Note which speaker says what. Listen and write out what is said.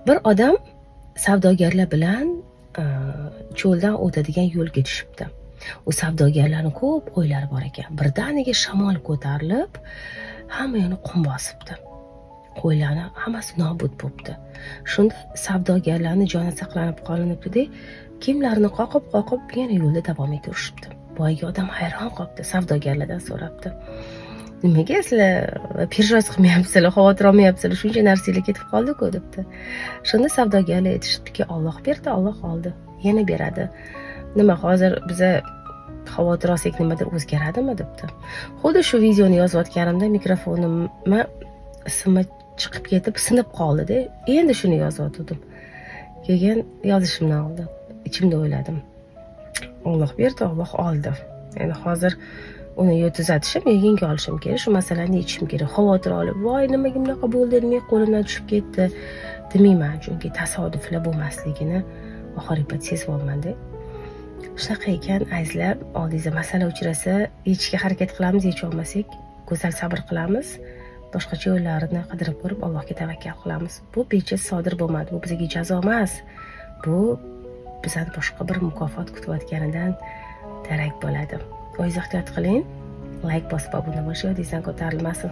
Speaker 1: Bir odam savdogarlar bilan cho'ldan o'tadigan yo'lga tushibdi. U savdogarlarning ko'p qo'ylari bor ekan. Birdaniga shamol ko'tarilib, hamma yoqni qum bosibdi. Qo'ylarni hammasi nobud bo'libdi. Shunda savdogarlarning joni saqlanib qolinibdi-da, kiyimlarini qoqib yana yo'lda davom etaverishibdi. Boyagi odam hayron qolibdi, savdogarlardan so'rabdi. Nimaga sizlar perjaz qilmayapsizlar, xavotir olmayapsizlar, shuncha narsalar ketib qoldi-ku debdi. Shunda savdogarlar aytishibdiki, Alloh berdi, Alloh oldi, yana beradi. Nima hozir biza xavotir olsak nimadir o'zgaradimi debdi. Xuddi shu videoni yozayotganimda mikrofonimni ismi chiqib ketib sinib qoldi-da. Endi shuni yozayotdim. Keyin yozishimdan oldin ichimda o'yladim. Alloh berdi, Alloh oldi. Endi hozir uni yo tuzatishim, yo yenga olishim kerak. Shu masalani yechishim kerak. Xavotir olib, voy nimaga bunaqa bo'ldi, demay qo'limdan tushib ketdi demayman, chunki tasodiflar bo'lmasligini oxirgi payt sezib olmanda. Shunaqa ekan, azizlar, oldingizda masala uchrasa, yechishga harakat qilamiz, yecha olmasak, go'zal sabr qilamiz. Boshqacha yo'llarini qidirib ko'rib Allohga tavakkal qilamiz. Bu bejiz sodir bo'lmadi, bu bizga jazo emas. Bu bizdan boshqa bir mukofot kutayotganidan darak bo'ladi. O'zingiz ehtiyot qiling. Like bosib obuna bo'lishni yodingizdan ko'tarilmasin.